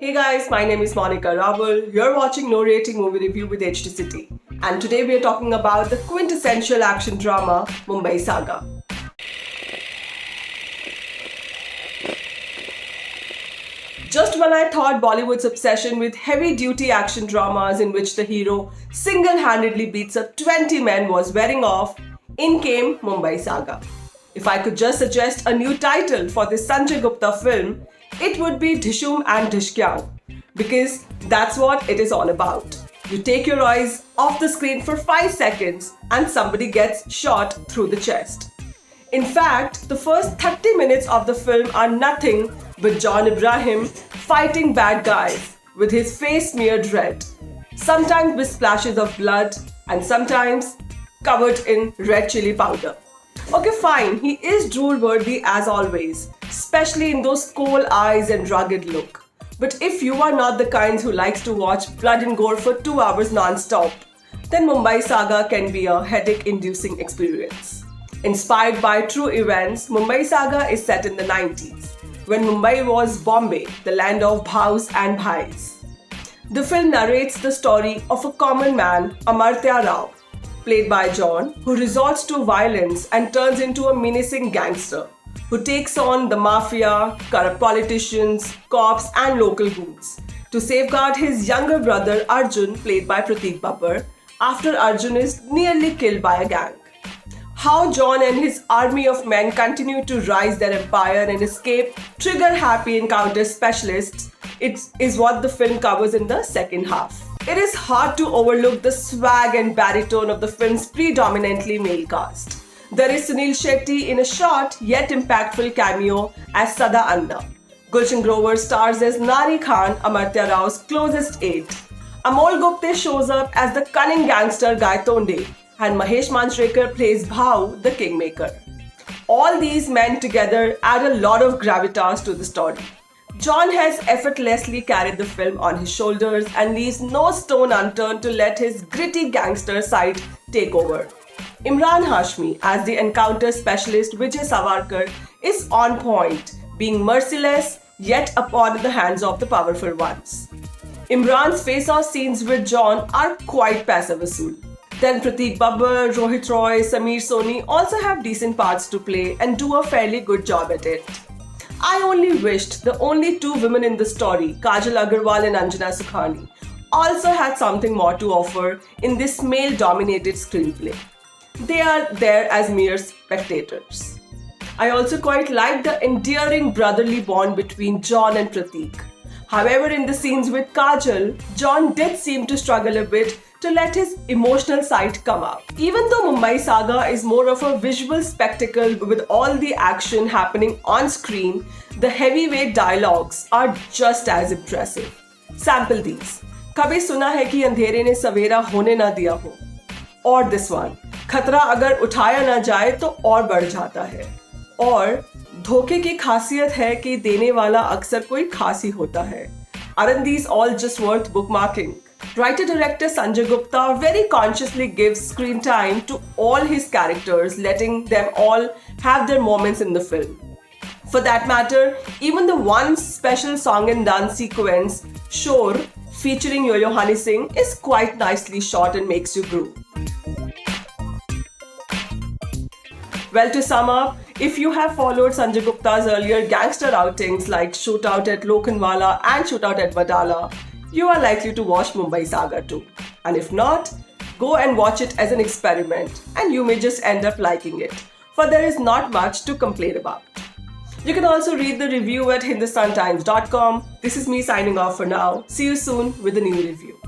Hey guys, my name is Monica Rawal. You're watching No Rating Movie Review with HT City. And today we are talking about the quintessential action drama, Mumbai Saga. Just when I thought Bollywood's obsession with heavy-duty action dramas in which the hero single-handedly beats up 20 men was wearing off, in came Mumbai Saga. If I could just suggest a new title for this Sanjay Gupta film, it would be Dhishum and Dhishkyang, because that's what it is all about. You take your eyes off the screen for 5 seconds and somebody gets shot through the chest. In fact, the first 30 minutes of the film are nothing but John Abraham fighting bad guys with his face smeared red, sometimes with splashes of blood and sometimes covered in red chili powder. Okay, fine, he is drool-worthy as always, especially in those coal eyes and rugged look. But if you are not the kinds who likes to watch blood and gore for 2 hours non-stop, then Mumbai Saga can be a headache-inducing experience. Inspired by true events, Mumbai Saga is set in the 90s, when Mumbai was Bombay, the land of bhaus and bhais. The film narrates the story of a common man, Amartya Rao, played by John, who resorts to violence and turns into a menacing gangster who takes on the mafia, corrupt politicians, cops and local goons to safeguard his younger brother Arjun, played by Prateek Babbar, after Arjun is nearly killed by a gang. How John and his army of men continue to rise their empire and escape trigger-happy encounter specialists is what the film covers in the second half. It is hard to overlook the swag and baritone of the film's predominantly male cast. There is Sunil Shetty in a short yet impactful cameo as Sada Anna. Gulshan Grover stars as Nari Khan, Amartya Rao's closest aide. Amol Gupte shows up as the cunning gangster Gaitonde, and Mahesh Manjrekar plays Bhau, the kingmaker. All these men together add a lot of gravitas to the story. John has effortlessly carried the film on his shoulders and leaves no stone unturned to let his gritty gangster side take over. Imran Hashmi as the encounter specialist Vijay Savarkar is on point, being merciless yet upon the hands of the powerful ones. Imran's face-off scenes with John are quite passive-vasool. Then Prateek Babbar, Rohit Roy, Sameer Soni also have decent parts to play and do a fairly good job at it. I only wished the only 2 women in the story, Kajal Agarwal and Anjana Sukhani, also had something more to offer in this male-dominated screenplay. They are there as mere spectators. I also quite liked the endearing brotherly bond between John and Prateek. However, in the scenes with Kajal, John did seem to struggle a bit to let his emotional side come out. Even though Mumbai Saga is more of a visual spectacle with all the action happening on screen, the heavyweight dialogues are just as impressive. Sample these. कभी सुना है कि अंधेरे ने सवेरा होने ना दिया हो. और this one. खतरा अगर उठाया ना जाए तो और बढ़ जाता है. और धोखे की खासियत है कि देने वाला अक्सर कोई खास ही होता है. Aren't these all just worth bookmarking? Writer-director Sanjay Gupta very consciously gives screen time to all his characters, letting them all have their moments in the film. For that matter, even the one special song and dance sequence, Shore, featuring Yo-Yo Honey Singh, is quite nicely shot and makes you groove. Well, to sum up, if you have followed Sanjay Gupta's earlier gangster outings like Shootout at Lokhandwala and Shootout at Wadala, you are likely to watch Mumbai Saga too. And if not, go and watch it as an experiment and you may just end up liking it, for there is not much to complain about. You can also read the review at hindustantimes.com. This is me signing off for now. See you soon with a new review.